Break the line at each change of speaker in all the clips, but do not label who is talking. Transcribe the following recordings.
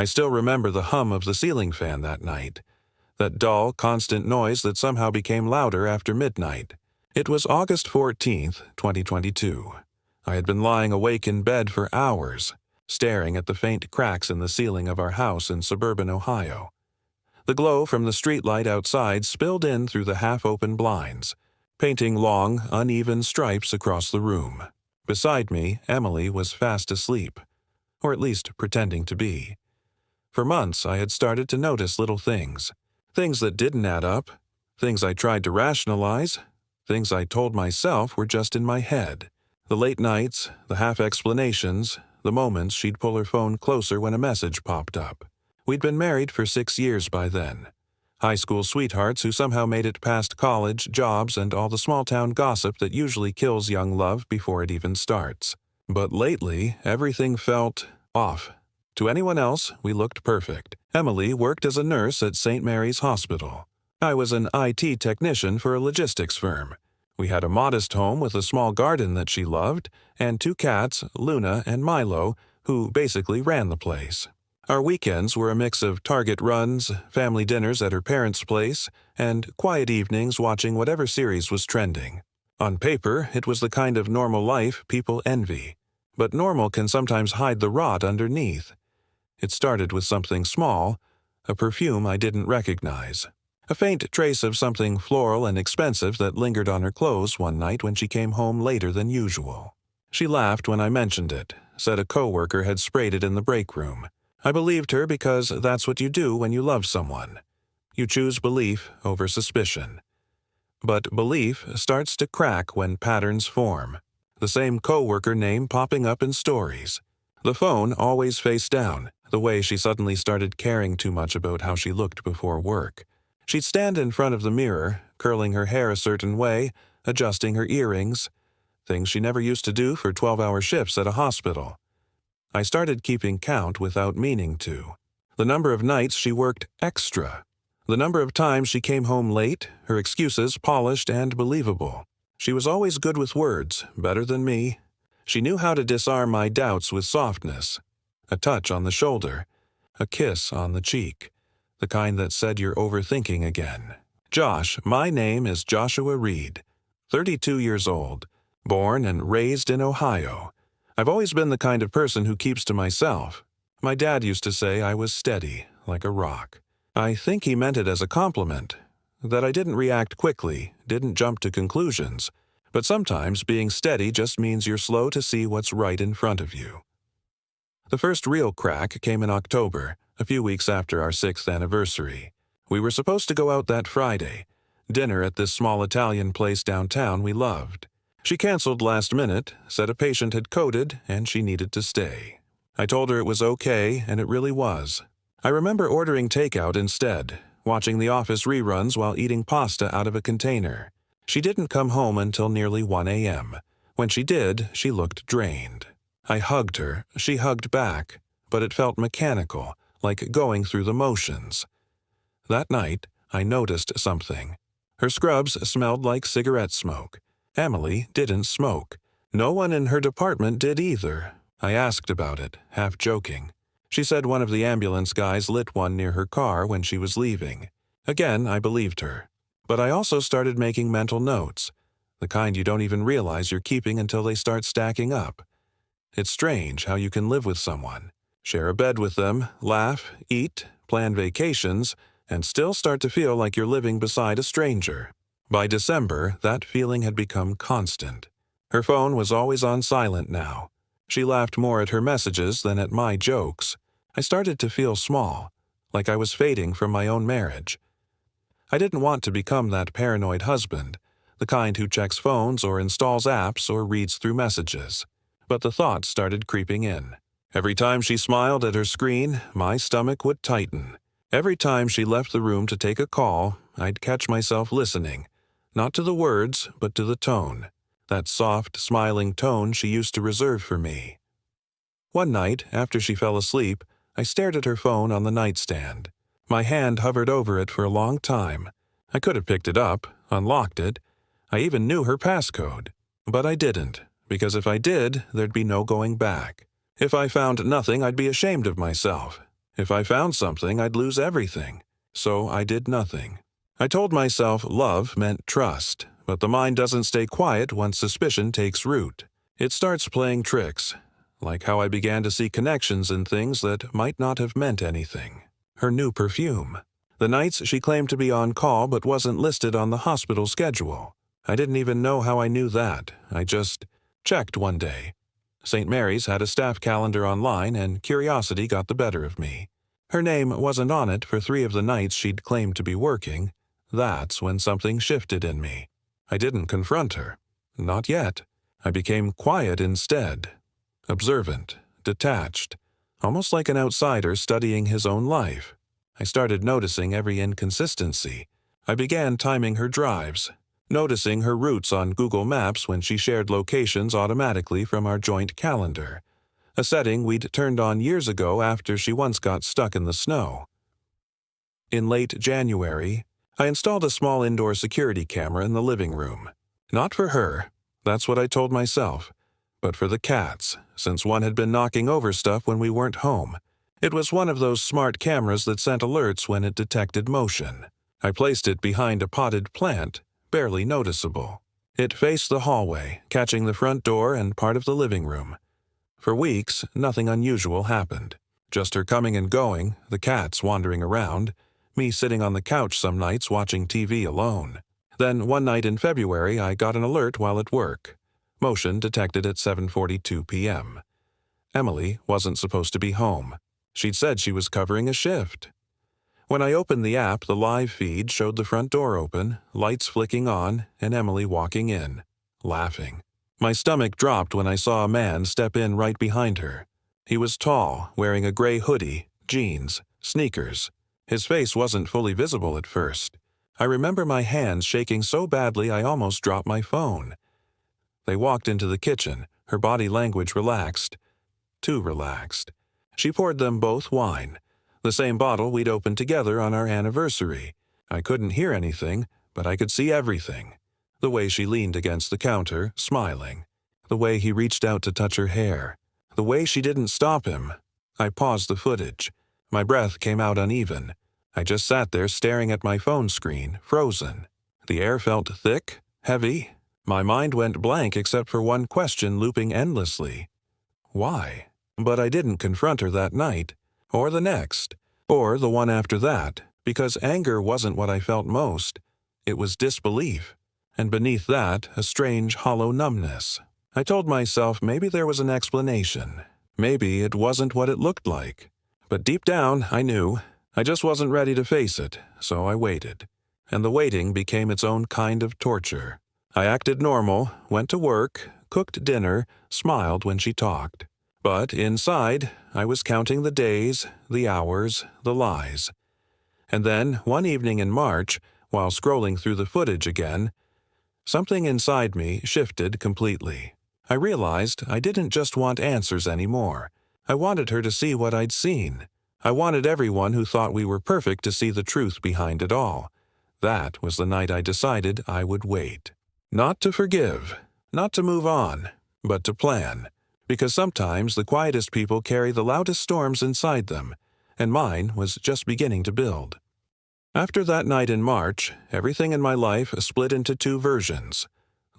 I still remember the hum of the ceiling fan that night, that dull, constant noise that somehow became louder after midnight. It was August 14th, 2022. I had been lying awake in bed for hours, staring at the faint cracks in the ceiling of our house in suburban Ohio. The glow from the streetlight outside spilled in through the half-open blinds, painting long, uneven stripes across the room. Beside me, Emily was fast asleep, or at least pretending to be. For months, I had started to notice little things that didn't add up, things I tried to rationalize, things I told myself were just in my head. The late nights, the half-explanations, the moments she'd pull her phone closer when a message popped up. We'd been married for 6 years by then. High school sweethearts who somehow made it past college, jobs, and all the small-town gossip that usually kills young love before it even starts. But lately, everything felt off. To anyone else, we looked perfect. Emily worked as a nurse at St. Mary's Hospital. I was an IT technician for a logistics firm. We had a modest home with a small garden that she loved, and 2 cats, Luna and Milo, who basically ran the place. Our weekends were a mix of Target runs, family dinners at her parents' place, and quiet evenings watching whatever series was trending. On paper, it was the kind of normal life people envy. But normal can sometimes hide the rot underneath. It started with something small, a perfume I didn't recognize. A faint trace of something floral and expensive that lingered on her clothes one night when she came home later than usual. She laughed when I mentioned it, said a coworker had sprayed it in the break room. I believed her because that's what you do when you love someone. You choose belief over suspicion. But belief starts to crack when patterns form. The same coworker name popping up in stories. The phone always face down, the way she suddenly started caring too much about how she looked before work. She'd stand in front of the mirror, curling her hair a certain way, adjusting her earrings, things she never used to do for 12-hour shifts at a hospital. I started keeping count without meaning to. The number of nights she worked extra. The number of times she came home late, her excuses polished and believable. She was always good with words, better than me. She knew how to disarm my doubts with softness. A touch on the shoulder, a kiss on the cheek, the kind that said you're overthinking again. Josh, my name is Joshua Reed, 32 years old, born and raised in Ohio. I've always been the kind of person who keeps to myself. My dad used to say I was steady, like a rock. I think he meant it as a compliment, that I didn't react quickly, didn't jump to conclusions, but sometimes being steady just means you're slow to see what's right in front of you. The first real crack came in October, a few weeks after our 6th anniversary. We were supposed to go out that Friday, dinner at this small Italian place downtown we loved. She canceled last minute, said a patient had coded and she needed to stay. I told her it was okay, and it really was. I remember ordering takeout instead, watching The Office reruns while eating pasta out of a container. She didn't come home until nearly 1 a.m. When she did, she looked drained. I hugged her, she hugged back, but it felt mechanical, like going through the motions. That night, I noticed something. Her scrubs smelled like cigarette smoke. Emily didn't smoke. No one in her department did either. I asked about it, half joking. She said one of the ambulance guys lit one near her car when she was leaving. Again, I believed her. But I also started making mental notes, the kind you don't even realize you're keeping until they start stacking up. It's strange how you can live with someone, share a bed with them, laugh, eat, plan vacations, and still start to feel like you're living beside a stranger. By December, that feeling had become constant. Her phone was always on silent now. She laughed more at her messages than at my jokes. I started to feel small, like I was fading from my own marriage. I didn't want to become that paranoid husband, the kind who checks phones or installs apps or reads through messages. But the thoughts started creeping in. Every time she smiled at her screen, my stomach would tighten. Every time she left the room to take a call, I'd catch myself listening, not to the words, but to the tone, that soft, smiling tone she used to reserve for me. One night, after she fell asleep, I stared at her phone on the nightstand. My hand hovered over it for a long time. I could have picked it up, unlocked it. I even knew her passcode. But I didn't, because if I did, there'd be no going back. If I found nothing, I'd be ashamed of myself. If I found something, I'd lose everything. So I did nothing. I told myself love meant trust, but the mind doesn't stay quiet once suspicion takes root. It starts playing tricks, like how I began to see connections in things that might not have meant anything. Her new perfume. The nights she claimed to be on call but wasn't listed on the hospital schedule. I didn't even know how I knew that. I just checked one day. St. Mary's had a staff calendar online, and curiosity got the better of me. Her name wasn't on it for 3 of the nights she'd claimed to be working. That's when something shifted in me. I didn't confront her. Not yet. I became quiet instead. Observant, detached, almost like an outsider studying his own life. I started noticing every inconsistency. I began timing her drives, noticing her routes on Google Maps when she shared locations automatically from our joint calendar, a setting we'd turned on years ago after she once got stuck in the snow. In late January, I installed a small indoor security camera in the living room. Not for her, that's what I told myself, but for the cats, since one had been knocking over stuff when we weren't home. It was one of those smart cameras that sent alerts when it detected motion. I placed it behind a potted plant, barely noticeable. It faced the hallway, catching the front door and part of the living room. For weeks, nothing unusual happened. Just her coming and going, the cats wandering around, me sitting on the couch some nights watching TV alone. Then one night in February, I got an alert while at work. Motion detected at 7:42 p.m. Emily wasn't supposed to be home. She'd said she was covering a shift. When I opened the app, the live feed showed the front door open, lights flicking on, and Emily walking in, laughing. My stomach dropped when I saw a man step in right behind her. He was tall, wearing a gray hoodie, jeans, sneakers. His face wasn't fully visible at first. I remember my hands shaking so badly I almost dropped my phone. They walked into the kitchen, her body language relaxed. Too relaxed. She poured them both wine, the same bottle we'd opened together on our anniversary. I couldn't hear anything, but I could see everything. The way she leaned against the counter, smiling. The way he reached out to touch her hair. The way she didn't stop him. I paused the footage. My breath came out uneven. I just sat there staring at my phone screen, frozen. The air felt thick, heavy. My mind went blank except for one question looping endlessly. Why? But I didn't confront her that night, or the next, or the one after that, because anger wasn't what I felt most. It was disbelief, and beneath that, a strange, hollow numbness. I told myself maybe there was an explanation. Maybe it wasn't what it looked like. But deep down, I knew. I just wasn't ready to face it, so I waited. And the waiting became its own kind of torture. I acted normal, went to work, cooked dinner, smiled when she talked. But inside, I was counting the days, the hours, the lies. And then, one evening in March, while scrolling through the footage again, something inside me shifted completely. I realized I didn't just want answers anymore. I wanted her to see what I'd seen. I wanted everyone who thought we were perfect to see the truth behind it all. That was the night I decided I would wait. Not to forgive, not to move on, but to plan. Because sometimes the quietest people carry the loudest storms inside them, and mine was just beginning to build. After that night in March, everything in my life split into 2 versions.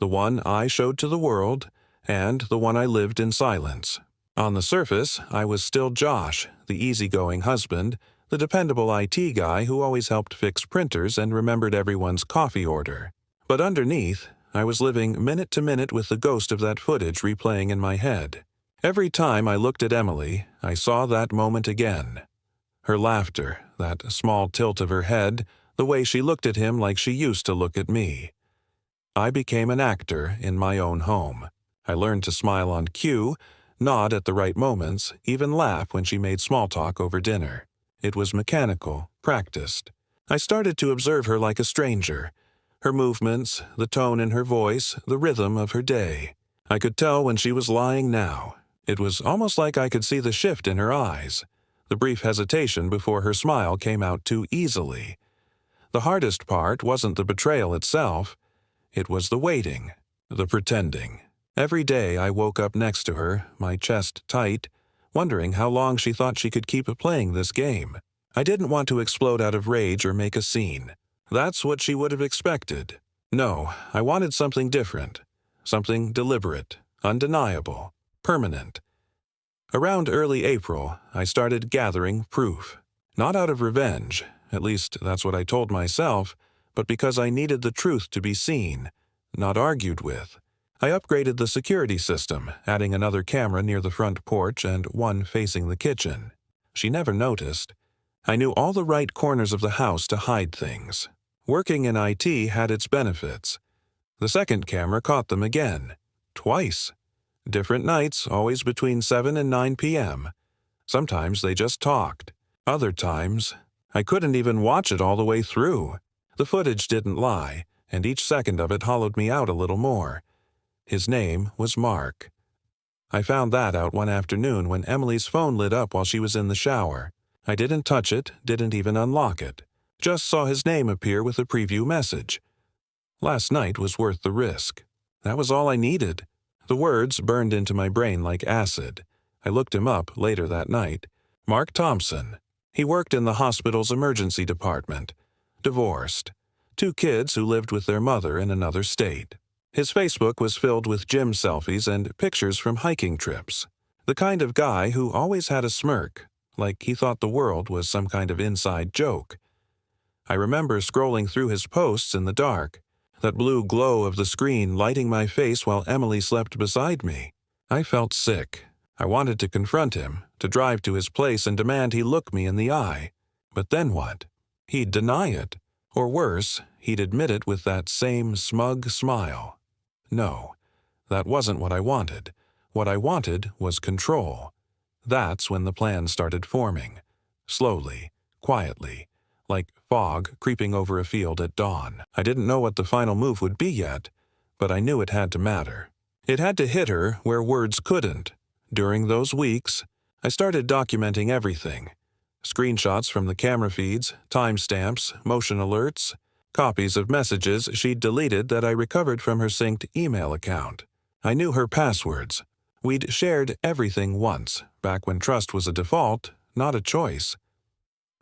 The one I showed to the world, and the one I lived in silence. On the surface, I was still Josh, the easygoing husband, the dependable IT guy who always helped fix printers and remembered everyone's coffee order. But underneath, I was living minute to minute with the ghost of that footage replaying in my head. Every time I looked at Emily, I saw that moment again. Her laughter, that small tilt of her head, the way she looked at him like she used to look at me. I became an actor in my own home. I learned to smile on cue, nod at the right moments, even laugh when she made small talk over dinner. It was mechanical, practiced. I started to observe her like a stranger. Her movements, the tone in her voice, the rhythm of her day. I could tell when she was lying now. It was almost like I could see the shift in her eyes, the brief hesitation before her smile came out too easily. The hardest part wasn't the betrayal itself. It was the waiting, the pretending. Every day I woke up next to her, my chest tight, wondering how long she thought she could keep playing this game. I didn't want to explode out of rage or make a scene. That's what she would have expected. No, I wanted something different. Something deliberate, undeniable, permanent. Around early April, I started gathering proof. Not out of revenge, at least that's what I told myself, but because I needed the truth to be seen, not argued with. I upgraded the security system, adding another camera near the front porch and one facing the kitchen. She never noticed. I knew all the right corners of the house to hide things. Working in IT had its benefits. The second camera caught them again. Twice. Different nights, always between 7 and 9 p.m. Sometimes they just talked. Other times, I couldn't even watch it all the way through. The footage didn't lie, and each second of it hollowed me out a little more. His name was Mark. I found that out one afternoon when Emily's phone lit up while she was in the shower. I didn't touch it, didn't even unlock it. Just saw his name appear with a preview message. Last night was worth the risk. That was all I needed. The words burned into my brain like acid. I looked him up later that night. Mark Thompson. He worked in the hospital's emergency department. Divorced. 2 kids who lived with their mother in another state. His Facebook was filled with gym selfies and pictures from hiking trips. The kind of guy who always had a smirk, like he thought the world was some kind of inside joke. I remember scrolling through his posts in the dark, that blue glow of the screen lighting my face while Emily slept beside me. I felt sick. I wanted to confront him, to drive to his place and demand he look me in the eye. But then what? He'd deny it. Or worse, he'd admit it with that same smug smile. No, that wasn't what I wanted. What I wanted was control. That's when the plan started forming. Slowly, quietly, like fog creeping over a field at dawn. I didn't know what the final move would be yet, but I knew it had to matter. It had to hit her where words couldn't. During those weeks, I started documenting everything. Screenshots from the camera feeds, timestamps, motion alerts, copies of messages she'd deleted that I recovered from her synced email account. I knew her passwords. We'd shared everything once, back when trust was a default, not a choice.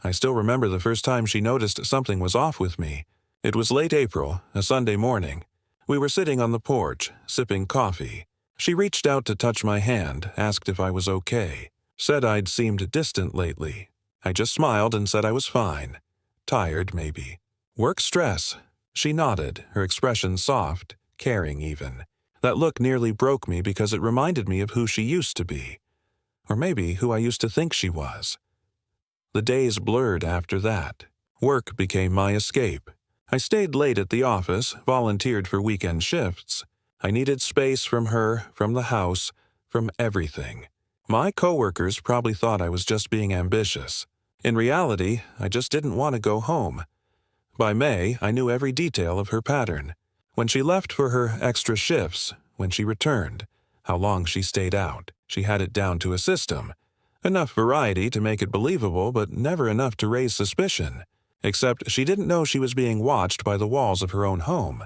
I still remember the first time she noticed something was off with me. It was late April, a Sunday morning. We were sitting on the porch, sipping coffee. She reached out to touch my hand, asked if I was okay. Said I'd seemed distant lately. I just smiled and said I was fine. Tired, maybe. Work stress. She nodded, her expression soft, caring even. That look nearly broke me because it reminded me of who she used to be. Or maybe who I used to think she was. The days blurred after that. Work became my escape. I stayed late at the office, volunteered for weekend shifts. I needed space from her, from the house, from everything. My coworkers probably thought I was just being ambitious. In reality, I just didn't want to go home. By May, I knew every detail of her pattern. When she left for her extra shifts, when she returned, how long she stayed out. She had it down to a system. Enough variety to make it believable, but never enough to raise suspicion. Except she didn't know she was being watched by the walls of her own home.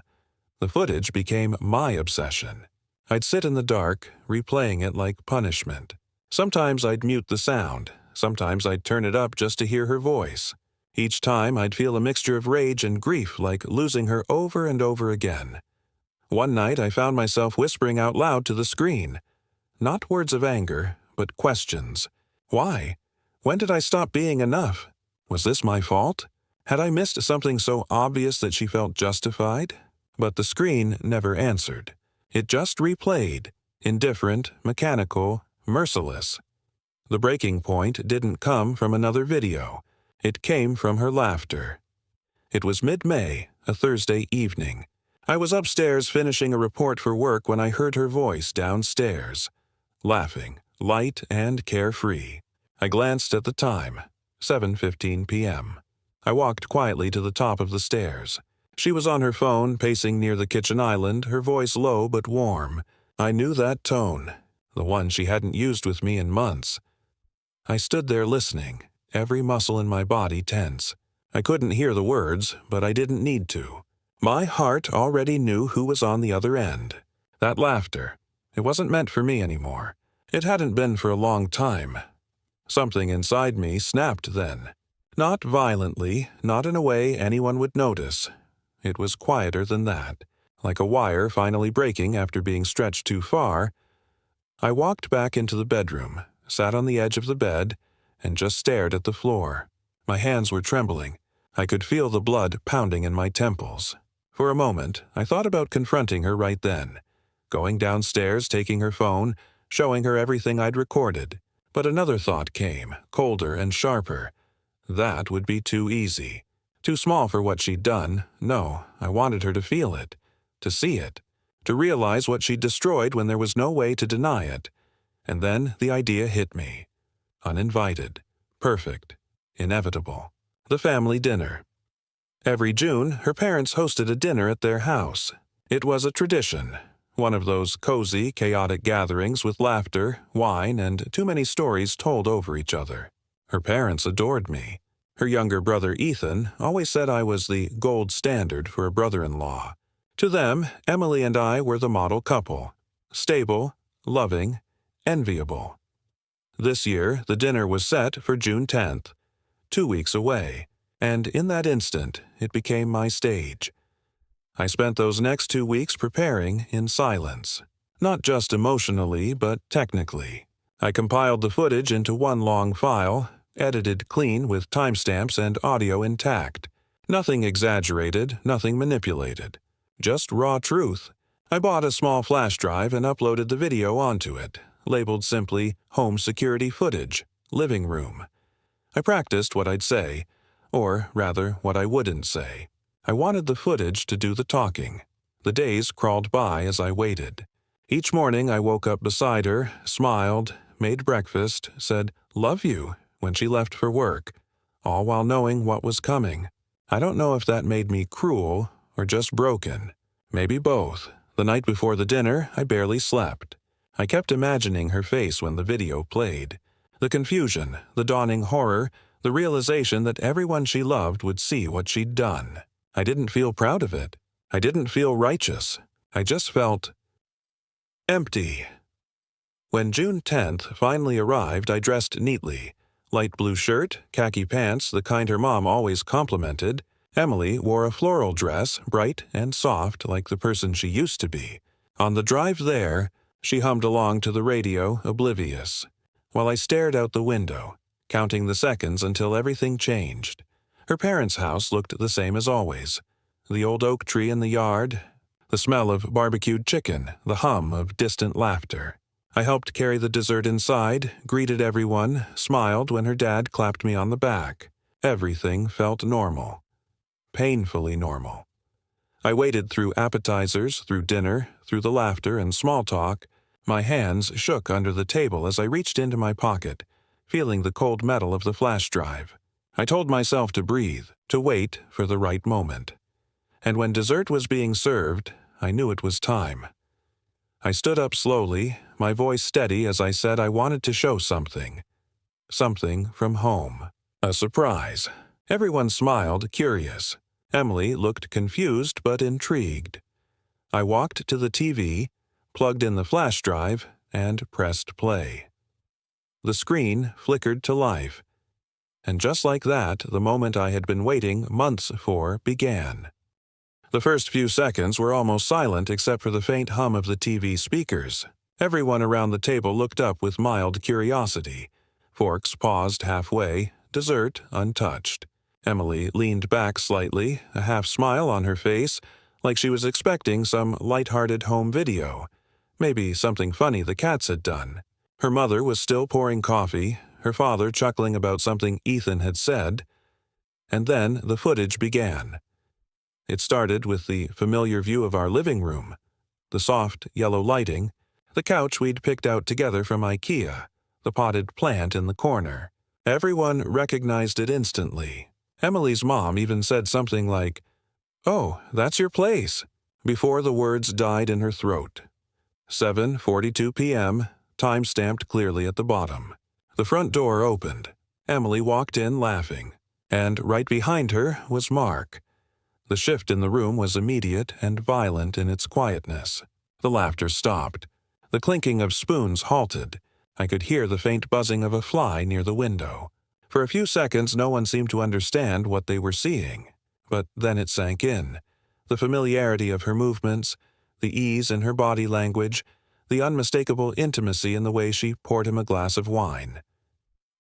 The footage became my obsession. I'd sit in the dark, replaying it like punishment. Sometimes I'd mute the sound. Sometimes I'd turn it up just to hear her voice. Each time I'd feel a mixture of rage and grief, like losing her over and over again. One night I found myself whispering out loud to the screen. Not words of anger, but questions. Why? When did I stop being enough? Was this my fault? Had I missed something so obvious that she felt justified? But the screen never answered. It just replayed, indifferent, mechanical, merciless. The breaking point didn't come from another video. It came from her laughter. It was mid-May, a Thursday evening. I was upstairs finishing a report for work when I heard her voice downstairs, laughing, light and carefree. I glanced at the time, 7:15 p.m. I walked quietly to the top of the stairs. She was on her phone, pacing near the kitchen island, her voice low but warm. I knew that tone, the one she hadn't used with me in months. I stood there listening, every muscle in my body tense. I couldn't hear the words, but I didn't need to. My heart already knew who was on the other end. That laughter, it wasn't meant for me anymore. It hadn't been for a long time. Something inside me snapped then. Not violently, not in a way anyone would notice. It was quieter than that, like a wire finally breaking after being stretched too far. I walked back into the bedroom, sat on the edge of the bed, and just stared at the floor. My hands were trembling. I could feel the blood pounding in my temples. For a moment, I thought about confronting her right then, going downstairs, taking her phone, showing her everything I'd recorded. But another thought came, colder and sharper. That would be too easy. Too small for what she'd done. No, I wanted her to feel it, to see it, to realize what she'd destroyed when there was no way to deny it. And then the idea hit me. Uninvited. Perfect. Inevitable. The family dinner. Every June, her parents hosted a dinner at their house. It was a tradition. One of those cozy, chaotic gatherings with laughter, wine, and too many stories told over each other. Her parents adored me. Her younger brother Ethan always said I was the gold standard for a brother-in-law. To them, Emily and I were the model couple. Stable, loving, enviable. This year, the dinner was set for June 10th, 2 weeks away, and in that instant, it became my stage. I spent those next 2 weeks preparing in silence. Not just emotionally, but technically. I compiled the footage into one long file, edited clean with timestamps and audio intact. Nothing exaggerated, nothing manipulated. Just raw truth. I bought a small flash drive and uploaded the video onto it, labeled simply Home Security Footage, Living Room. I practiced what I'd say, or rather what I wouldn't say. I wanted the footage to do the talking. The days crawled by as I waited. Each morning I woke up beside her, smiled, made breakfast, said, "Love you," when she left for work, all while knowing what was coming. I don't know if that made me cruel or just broken. Maybe both. The night before the dinner, I barely slept. I kept imagining her face when the video played. The confusion, the dawning horror, the realization that everyone she loved would see what she'd done. I didn't feel proud of it. I didn't feel righteous. I just felt empty. When June 10th finally arrived, I dressed neatly. Light blue shirt, khaki pants, the kind her mom always complimented. Emily wore a floral dress, bright and soft like the person she used to be. On the drive there, she hummed along to the radio, oblivious, while I stared out the window, counting the seconds until everything changed. Her parents' house looked the same as always. The old oak tree in the yard, the smell of barbecued chicken, the hum of distant laughter. I helped carry the dessert inside, greeted everyone, smiled when her dad clapped me on the back. Everything felt normal. Painfully normal. I waited through appetizers, through dinner, through the laughter and small talk. My hands shook under the table as I reached into my pocket, feeling the cold metal of the flash drive. I told myself to breathe, to wait for the right moment. And when dessert was being served, I knew it was time. I stood up slowly, my voice steady as I said I wanted to show something. Something from home. A surprise. Everyone smiled, curious. Emily looked confused but intrigued. I walked to the TV, plugged in the flash drive, and pressed play. The screen flickered to life. And just like that, the moment I had been waiting months for began. The first few seconds were almost silent except for the faint hum of the TV speakers. Everyone around the table looked up with mild curiosity. Forks paused halfway, dessert untouched. Emily leaned back slightly, a half smile on her face, like she was expecting some light-hearted home video. Maybe something funny the cats had done. Her mother was still pouring coffee, her father chuckling about something Ethan had said. And then the footage began. It started with the familiar view of our living room, the soft yellow lighting, the couch we'd picked out together from IKEA, the potted plant in the corner. Everyone recognized it instantly. Emily's mom even said something like, "Oh, that's your place," before the words died in her throat. 7:42 p.m., time stamped clearly at the bottom. The front door opened. Emily walked in laughing, and right behind her was Mark. The shift in the room was immediate and violent in its quietness. The laughter stopped. The clinking of spoons halted. I could hear the faint buzzing of a fly near the window. For a few seconds, no one seemed to understand what they were seeing. But then it sank in. The familiarity of her movements, the ease in her body language, the unmistakable intimacy in the way she poured him a glass of wine.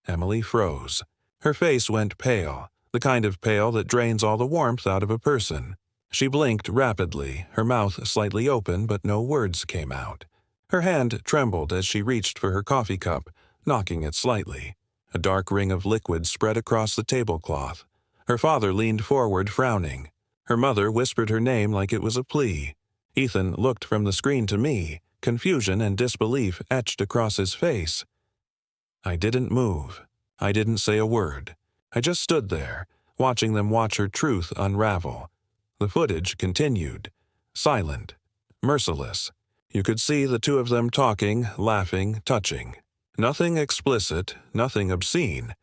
Emily froze. Her face went pale, the kind of pale that drains all the warmth out of a person. She blinked rapidly, her mouth slightly open, but no words came out. Her hand trembled as she reached for her coffee cup, knocking it slightly. A dark ring of liquid spread across the tablecloth. Her father leaned forward, frowning. Her mother whispered her name like it was a plea. Ethan looked from the screen to me, confusion and disbelief etched across his face. I didn't move. I didn't say a word. I just stood there, watching them watch her truth unravel. The footage continued. Silent. Merciless. You could see the two of them talking, laughing, touching. Nothing explicit, nothing obscene.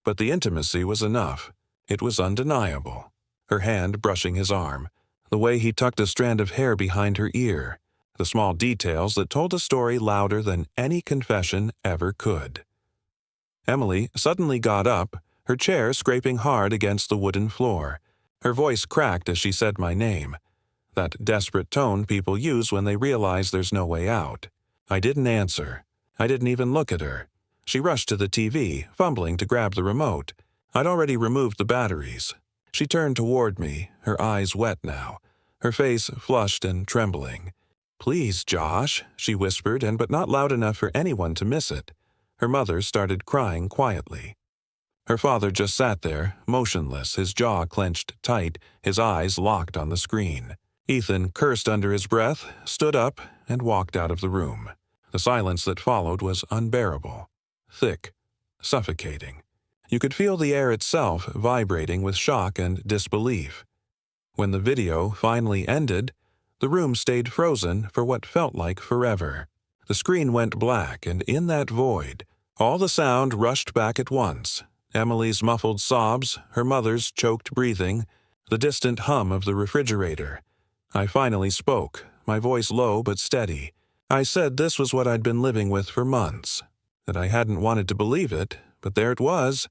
But the intimacy was enough. It was undeniable. Her hand brushing his arm. The way he tucked a strand of hair behind her ear. The small details that told a story louder than any confession ever could. Emily suddenly got up, her chair scraping hard against the wooden floor. Her voice cracked as she said my name. That desperate tone people use when they realize there's no way out. I didn't answer. I didn't even look at her. She rushed to the TV, fumbling to grab the remote. I'd already removed the batteries. She turned toward me, her eyes wet now, her face flushed and trembling. "Please, Josh," she whispered, but not loud enough for anyone to miss it. Her mother started crying quietly. Her father just sat there, motionless, his jaw clenched tight, his eyes locked on the screen. Ethan cursed under his breath, stood up, and walked out of the room. The silence that followed was unbearable. Thick. Suffocating. You could feel the air itself vibrating with shock and disbelief. When the video finally ended, the room stayed frozen for what felt like forever. The screen went black, and in that void, all the sound rushed back at once. Emily's muffled sobs, her mother's choked breathing, the distant hum of the refrigerator. I finally spoke, my voice low but steady. I said this was what I'd been living with for months, that I hadn't wanted to believe it, but there it was.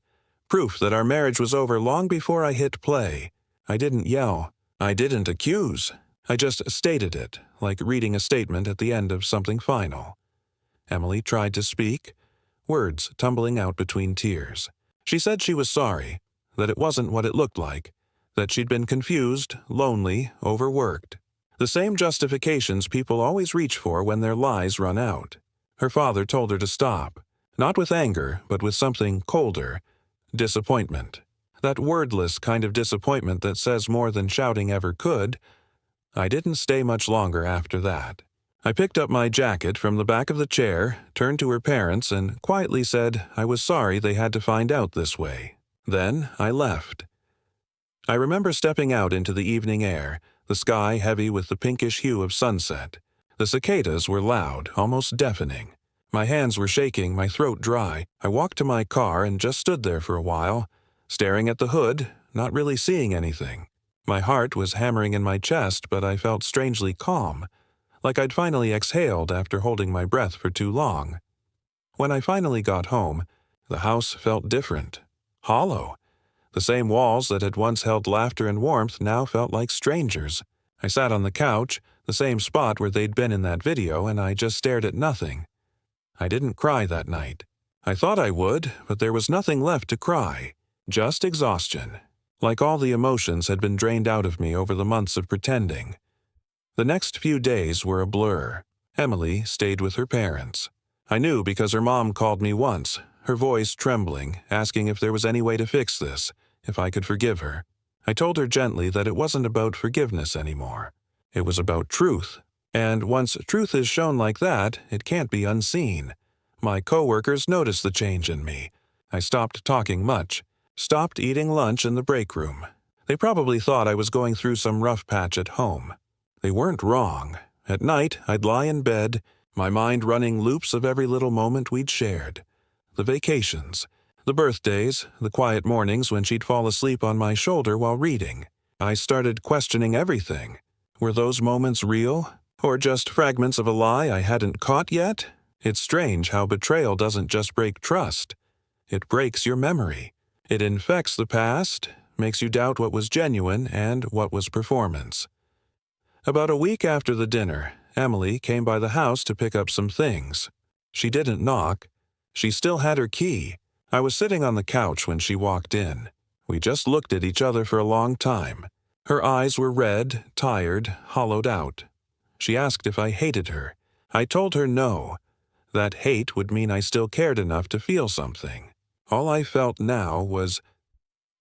Proof that our marriage was over long before I hit play. I didn't yell. I didn't accuse. I just stated it, like reading a statement at the end of something final. Emily tried to speak, words tumbling out between tears. She said she was sorry, that it wasn't what it looked like, that she'd been confused, lonely, overworked. The same justifications people always reach for when their lies run out. Her father told her to stop, not with anger, but with something colder, disappointment. That wordless kind of disappointment that says more than shouting ever could. I didn't stay much longer after that. I picked up my jacket from the back of the chair, turned to her parents, and quietly said I was sorry they had to find out this way. Then I left. I remember stepping out into the evening air, the sky heavy with the pinkish hue of sunset. The cicadas were loud, almost deafening. My hands were shaking, my throat dry. I walked to my car and just stood there for a while, staring at the hood, not really seeing anything. My heart was hammering in my chest, but I felt strangely calm, like I'd finally exhaled after holding my breath for too long. When I finally got home, the house felt different, hollow. The same walls that had once held laughter and warmth now felt like strangers. I sat on the couch, the same spot where they'd been in that video, and I just stared at nothing. I didn't cry that night. I thought I would, but there was nothing left to cry. Just exhaustion. Like all the emotions had been drained out of me over the months of pretending. The next few days were a blur. Emily stayed with her parents. I knew because her mom called me once, her voice trembling, asking if there was any way to fix this, if I could forgive her. I told her gently that it wasn't about forgiveness anymore. It was about truth. And once truth is shown like that, it can't be unseen. My coworkers noticed the change in me. I stopped talking much, stopped eating lunch in the break room. They probably thought I was going through some rough patch at home. They weren't wrong. At night, I'd lie in bed, my mind running loops of every little moment we'd shared. The vacations, the birthdays, the quiet mornings when she'd fall asleep on my shoulder while reading. I started questioning everything. Were those moments real? Or just fragments of a lie I hadn't caught yet? It's strange how betrayal doesn't just break trust. It breaks your memory. It infects the past, makes you doubt what was genuine and what was performance. About a week after the dinner, Emily came by the house to pick up some things. She didn't knock. She still had her key. I was sitting on the couch when she walked in. We just looked at each other for a long time. Her eyes were red, tired, hollowed out. She asked if I hated her. I told her no. That hate would mean I still cared enough to feel something. All I felt now was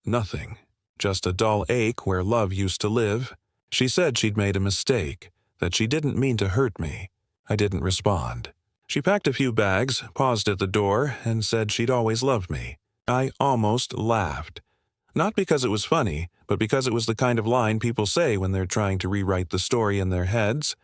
nothing. Just a dull ache where love used to live. She said she'd made a mistake, that she didn't mean to hurt me. I didn't respond. She packed a few bags, paused at the door, and said she'd always loved me. I almost laughed. Not because it was funny, but because it was the kind of line people say when they're trying to rewrite the story in their heads.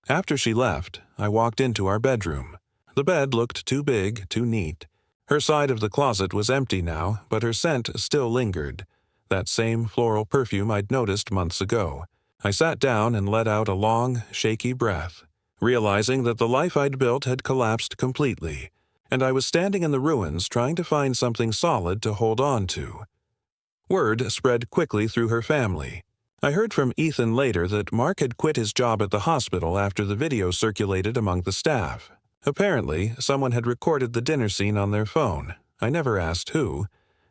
After she left, I walked into our bedroom. The bed looked too big, too neat. Her side of the closet was empty now, but her scent still lingered. That same floral perfume I'd noticed months ago. I sat down and let out a long, shaky breath, realizing that the life I'd built had collapsed completely, and I was standing in the ruins trying to find something solid to hold on to. Word spread quickly through her family. I heard from Ethan later that Mark had quit his job at the hospital after the video circulated among the staff. Apparently, someone had recorded the dinner scene on their phone. I never asked who,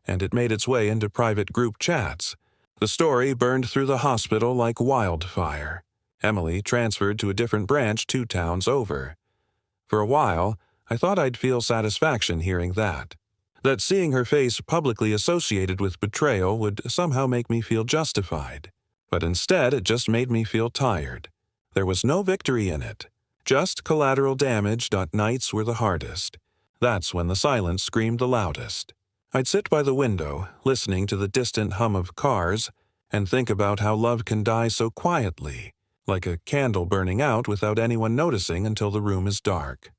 and it made its way into private group chats. The story burned through the hospital like wildfire. Emily transferred to a different branch 2 towns over. For a while, I thought I'd feel satisfaction hearing that seeing her face publicly associated with betrayal would somehow make me feel justified. But instead, it just made me feel tired. There was no victory in it. Just collateral damage. Nights were the hardest. That's when the silence screamed the loudest. I'd sit by the window, listening to the distant hum of cars, and think about how love can die so quietly, like a candle burning out without anyone noticing until the room is dark.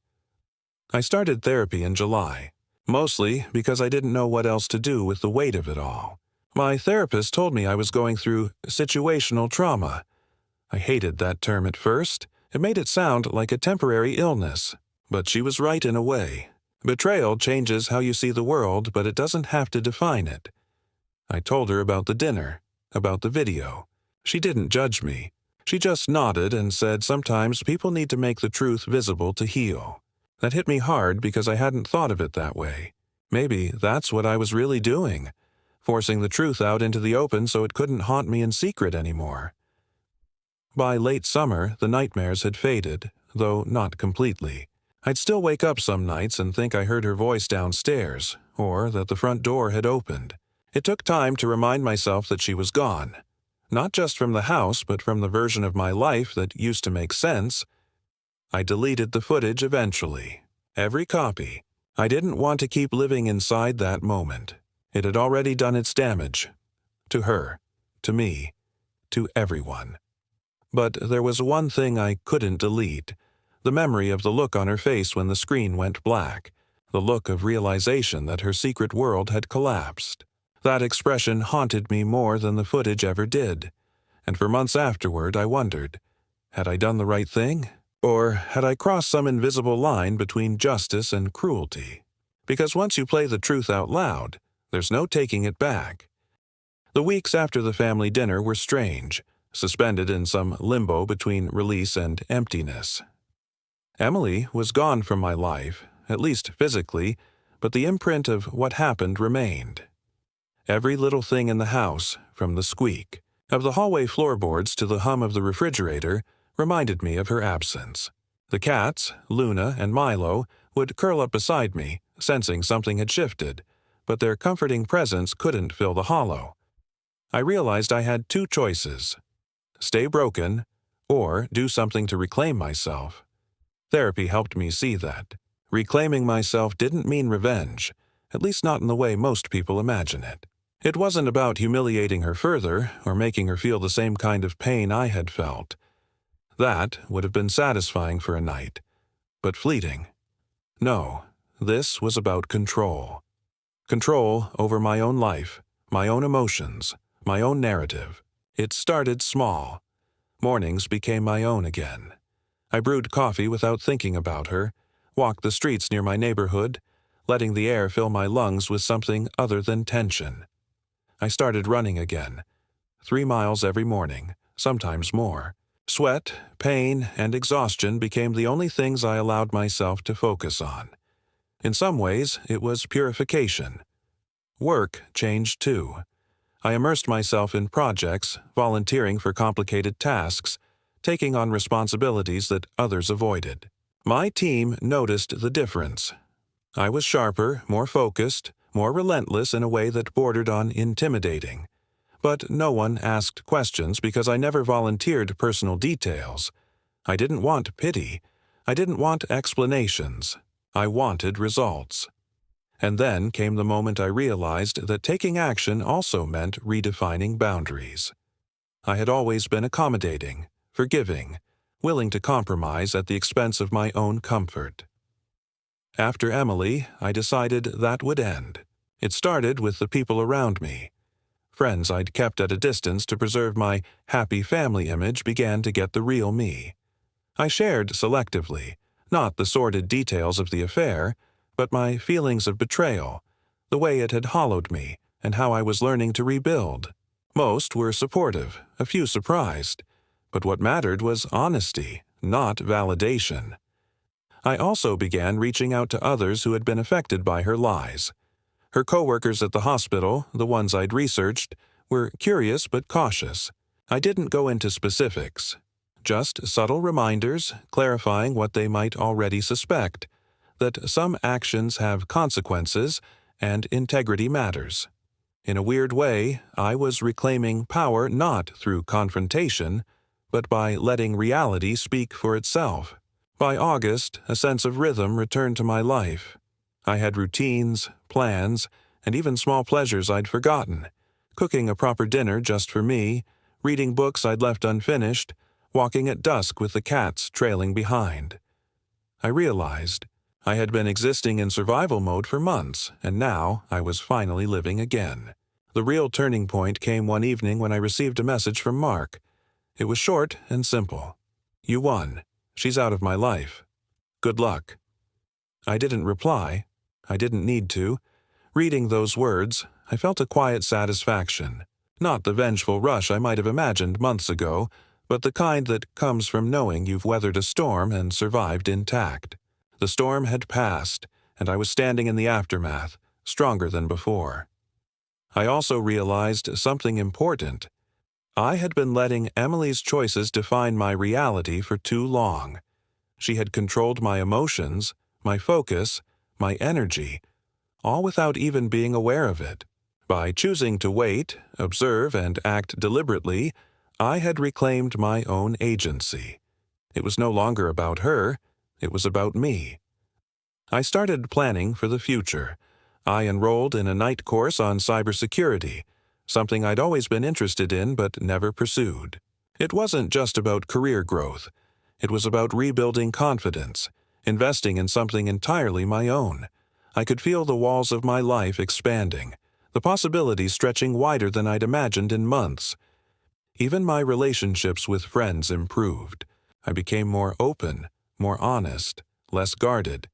I started therapy in July, mostly because I didn't know what else to do with the weight of it all. My therapist told me I was going through situational trauma. I hated that term at first. It made it sound like a temporary illness. But she was right in a way. Betrayal changes how you see the world, but it doesn't have to define it. I told her about the dinner, about the video. She didn't judge me. She just nodded and said sometimes people need to make the truth visible to heal. That hit me hard because I hadn't thought of it that way. Maybe that's what I was really doing, forcing the truth out into the open so it couldn't haunt me in secret anymore. By late summer, the nightmares had faded, though not completely. I'd still wake up some nights and think I heard her voice downstairs, or that the front door had opened. It took time to remind myself that she was gone. Not just from the house, but from the version of my life that used to make sense. I deleted the footage eventually. Every copy. I didn't want to keep living inside that moment. It had already done its damage. To her, to me, to everyone. But there was one thing I couldn't delete. The memory of the look on her face when the screen went black. The look of realization that her secret world had collapsed. That expression haunted me more than the footage ever did. And for months afterward, I wondered, had I done the right thing? Or had I crossed some invisible line between justice and cruelty? Because once you play the truth out loud, there's no taking it back. The weeks after the family dinner were strange, suspended in some limbo between release and emptiness. Emily was gone from my life, at least physically, but the imprint of what happened remained. Every little thing in the house, from the squeak of the hallway floorboards to the hum of the refrigerator, reminded me of her absence. The cats, Luna and Milo, would curl up beside me, sensing something had shifted, but their comforting presence couldn't fill the hollow. I realized I had 2 choices: stay broken, or do something to reclaim myself. Therapy helped me see that. Reclaiming myself didn't mean revenge, at least not in the way most people imagine it. It wasn't about humiliating her further or making her feel the same kind of pain I had felt. That would have been satisfying for a night, but fleeting. No, this was about control. Control over my own life, my own emotions, my own narrative. It started small. Mornings became my own again. I brewed coffee without thinking about her, walked the streets near my neighborhood, letting the air fill my lungs with something other than tension. I started running again, 3 miles every morning, sometimes more. Sweat, pain, and exhaustion became the only things I allowed myself to focus on. In some ways, it was purification. Work changed too. I immersed myself in projects, volunteering for complicated tasks, taking on responsibilities that others avoided. My team noticed the difference. I was sharper, more focused, more relentless in a way that bordered on intimidating. But no one asked questions because I never volunteered personal details. I didn't want pity. I didn't want explanations. I wanted results. And then came the moment I realized that taking action also meant redefining boundaries. I had always been accommodating, forgiving, willing to compromise at the expense of my own comfort. After Emily, I decided that would end. It started with the people around me. Friends I'd kept at a distance to preserve my happy family image began to get the real me. I shared selectively, not the sordid details of the affair, but my feelings of betrayal, the way it had hollowed me, and how I was learning to rebuild. Most were supportive, a few surprised, but what mattered was honesty, not validation. I also began reaching out to others who had been affected by her lies. Her coworkers at the hospital, the ones I'd researched, were curious but cautious. I didn't go into specifics, just subtle reminders clarifying what they might already suspect, that some actions have consequences and integrity matters. In a weird way, I was reclaiming power not through confrontation, but by letting reality speak for itself. By August, a sense of rhythm returned to my life. I had routines, plans, and even small pleasures I'd forgotten. Cooking a proper dinner just for me, reading books I'd left unfinished, walking at dusk with the cats trailing behind. I realized I had been existing in survival mode for months, and now I was finally living again. The real turning point came one evening when I received a message from Mark. It was short and simple. "You won. She's out of my life. Good luck." I didn't reply. I didn't need to. Reading those words, I felt a quiet satisfaction. Not the vengeful rush I might have imagined months ago, but the kind that comes from knowing you've weathered a storm and survived intact. The storm had passed, and I was standing in the aftermath, stronger than before. I also realized something important. I had been letting Emily's choices define my reality for too long. She had controlled my emotions, my focus, my energy, all without even being aware of it. By choosing to wait, observe, and act deliberately, I had reclaimed my own agency. It was no longer about her, it was about me. I started planning for the future. I enrolled in a night course on cybersecurity, something I'd always been interested in but never pursued. It wasn't just about career growth. It was about rebuilding confidence, investing in something entirely my own. I could feel the walls of my life expanding, the possibilities stretching wider than I'd imagined in months. Even my relationships with friends improved. I became more open, more honest, less guarded.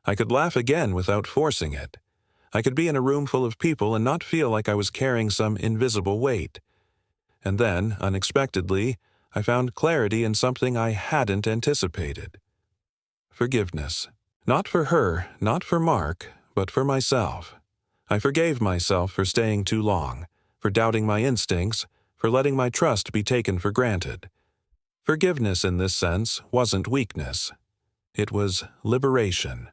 I could laugh again without forcing it. I could be in a room full of people and not feel like I was carrying some invisible weight. And then, unexpectedly, I found clarity in something I hadn't anticipated. Forgiveness. Not for her, not for Mark, but for myself. I forgave myself for staying too long, for doubting my instincts, for letting my trust be taken for granted. Forgiveness in this sense wasn't weakness. It was liberation.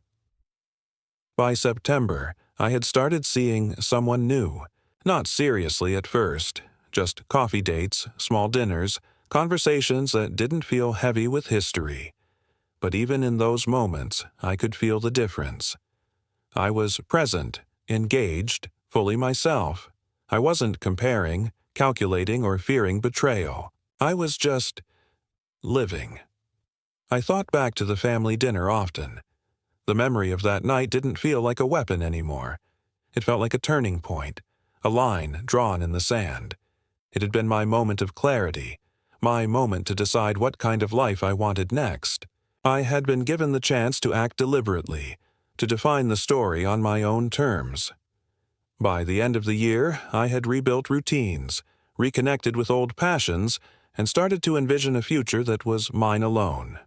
By September, I had started seeing someone new. Not seriously at first, just coffee dates, small dinners, conversations that didn't feel heavy with history. But even in those moments, I could feel the difference. I was present, engaged, fully myself. I wasn't comparing, calculating, or fearing betrayal. I was just living. I thought back to the family dinner often. The memory of that night didn't feel like a weapon anymore. It felt like a turning point, a line drawn in the sand. It had been my moment of clarity, my moment to decide what kind of life I wanted next. I had been given the chance to act deliberately, to define the story on my own terms. By the end of the year, I had rebuilt routines, reconnected with old passions, and started to envision a future that was mine alone.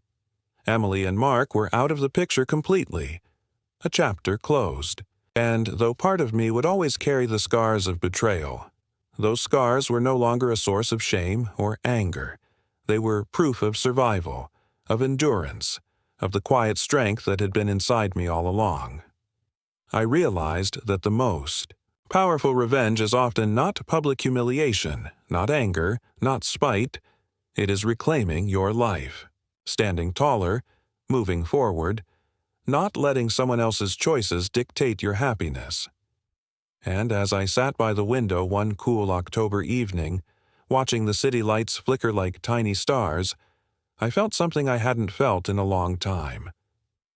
Emily and Mark were out of the picture completely. A chapter closed. And though part of me would always carry the scars of betrayal, those scars were no longer a source of shame or anger. They were proof of survival, of endurance, of the quiet strength that had been inside me all along. I realized that the most powerful revenge is often not public humiliation, not anger, not spite. It is reclaiming your life, standing taller, moving forward, not letting someone else's choices dictate your happiness. And as I sat by the window one cool October evening, watching the city lights flicker like tiny stars, I felt something I hadn't felt in a long time.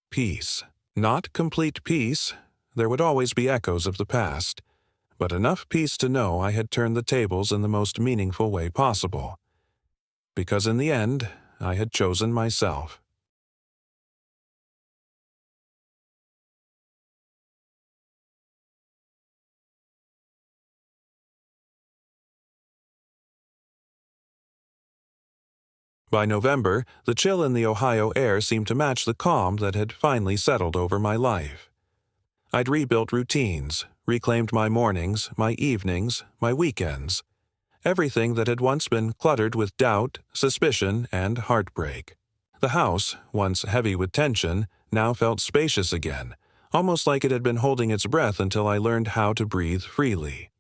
Peace. Not complete peace. There would always be echoes of the past, but enough peace to know I had turned the tables in the most meaningful way possible. Because in the end, I had chosen myself. By November, the chill in the Ohio air seemed to match the calm that had finally settled over my life. I'd rebuilt routines, reclaimed my mornings, my evenings, my weekends, everything that had once been cluttered with doubt, suspicion, and heartbreak. The house, once heavy with tension, now felt spacious again, almost like it had been holding its breath until I learned how to breathe freely.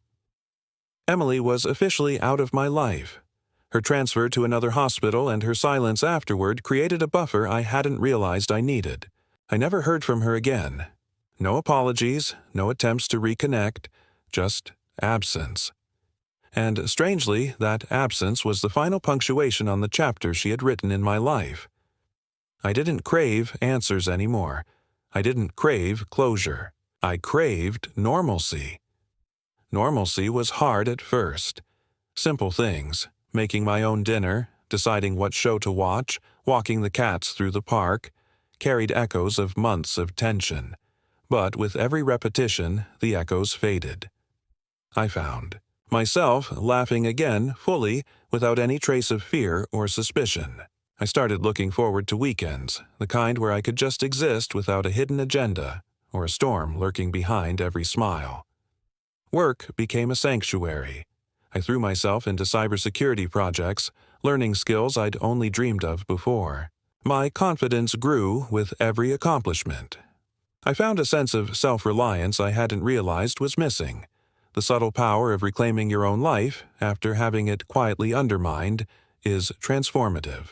Emily was officially out of my life. Her transfer to another hospital and her silence afterward created a buffer I hadn't realized I needed. I never heard from her again. No apologies, no attempts to reconnect, just absence. And strangely, that absence was the final punctuation on the chapter she had written in my life. I didn't crave answers anymore. I didn't crave closure. I craved normalcy. Normalcy was hard at first. Simple things. Making my own dinner, deciding what show to watch, walking the cats through the park, carried echoes of months of tension. But with every repetition, the echoes faded. I found myself laughing again fully without any trace of fear or suspicion. I started looking forward to weekends, the kind where I could just exist without a hidden agenda or a storm lurking behind every smile. Work became a sanctuary. I threw myself into cybersecurity projects, learning skills I'd only dreamed of before. My confidence grew with every accomplishment. I found a sense of self-reliance I hadn't realized was missing. The subtle power of reclaiming your own life, after having it quietly undermined, is transformative.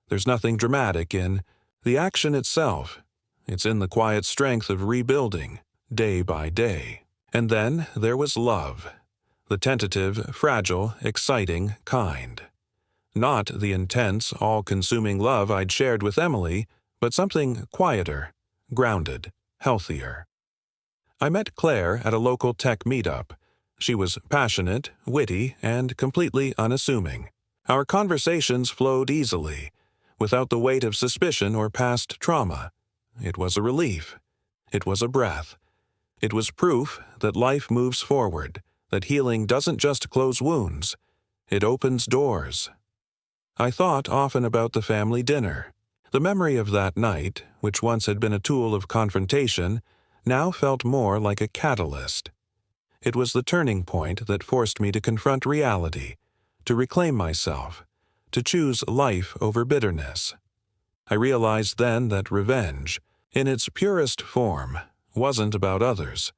There's nothing dramatic in the action itself. It's in the quiet strength of rebuilding, day by day. And then there was love. The tentative, fragile, exciting kind. Not the intense, all-consuming love I'd shared with Emily, but something quieter, grounded, healthier. I met Claire at a local tech meetup. She was passionate, witty, and completely unassuming. Our conversations flowed easily, without the weight of suspicion or past trauma. It was a relief. It was a breath. It was proof that life moves forward, that healing doesn't just close wounds, it opens doors. I thought often about the family dinner. The memory of that night, which once had been a tool of confrontation, now felt more like a catalyst. It was the turning point that forced me to confront reality, to reclaim myself, to choose life over bitterness. I realized then that revenge, in its purest form, wasn't about others.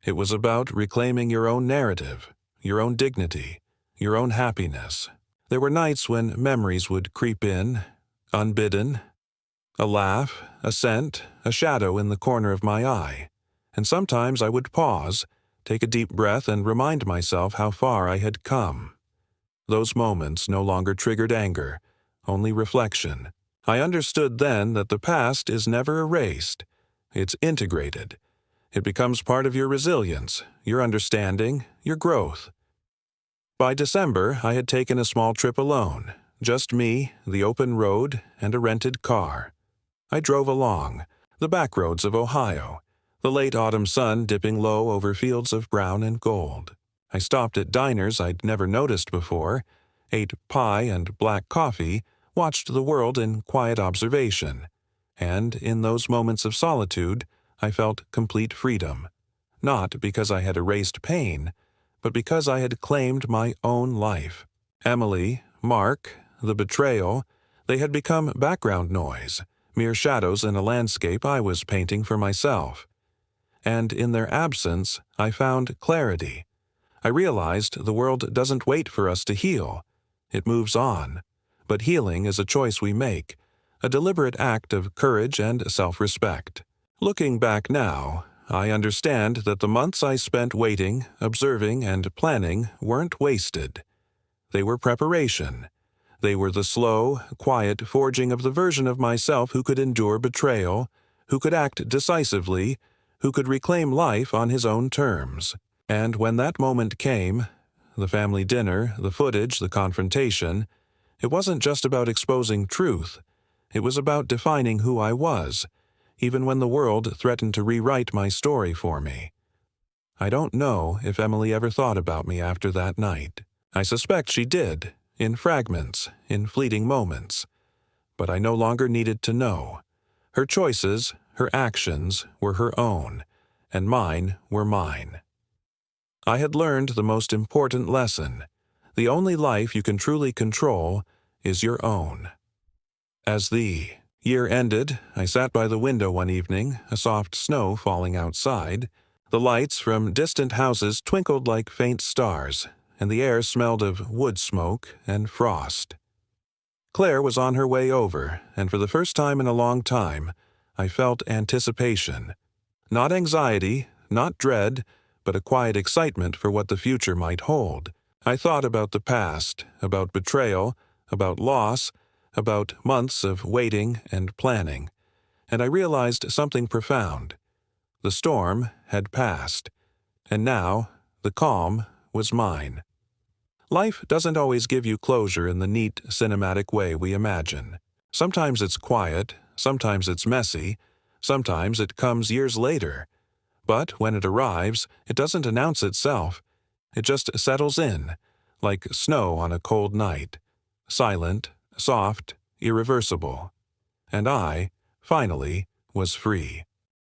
It was about reclaiming your own narrative, your own dignity, your own happiness. There were nights when memories would creep in, unbidden. A laugh, a scent, a shadow in the corner of my eye. And sometimes I would pause, take a deep breath, and remind myself how far I had come. Those moments no longer triggered anger, only reflection. I understood then that the past is never erased. It's integrated. It becomes part of your resilience, your understanding, your growth. By December, I had taken a small trip alone, just me, the open road, and a rented car. I drove along, the back roads of Ohio, the late autumn sun dipping low over fields of brown and gold. I stopped at diners I'd never noticed before, ate pie and black coffee, watched the world in quiet observation, and in those moments of solitude, I felt complete freedom. Not because I had erased pain, but because I had claimed my own life. Emily, Mark, the betrayal, they had become background noise, mere shadows in a landscape I was painting for myself. And in their absence, I found clarity. I realized the world doesn't wait for us to heal. It moves on. But healing is a choice we make, a deliberate act of courage and self-respect. Looking back now, I understand that the months I spent waiting, observing, and planning weren't wasted. They were preparation. They were the slow, quiet forging of the version of myself who could endure betrayal, who could act decisively, who could reclaim life on his own terms. And when that moment came, the family dinner, the footage, the confrontation, it wasn't just about exposing truth. It was about defining who I was, even when the world threatened to rewrite my story for me. I don't know if Emily ever thought about me after that night. I suspect she did, in fragments, in fleeting moments. But I no longer needed to know. Her choices, her actions, were her own, and mine were mine. I had learned the most important lesson. The only life you can truly control is your own. As the year ended, I sat by the window one evening, a soft snow falling outside. The lights from distant houses twinkled like faint stars, and the air smelled of wood smoke and frost. Claire was on her way over, and for the first time in a long time, I felt anticipation. Not anxiety, not dread, but a quiet excitement for what the future might hold. I thought about the past, about betrayal, about loss, about months of waiting and planning, and I realized something profound. The storm had passed, and now the calm was mine. Life doesn't always give you closure in the neat, cinematic way we imagine. Sometimes it's quiet, sometimes it's messy, sometimes it comes years later. But when it arrives, it doesn't announce itself. It just settles in, like snow on a cold night. Silent, soft, irreversible. And I, finally, was free.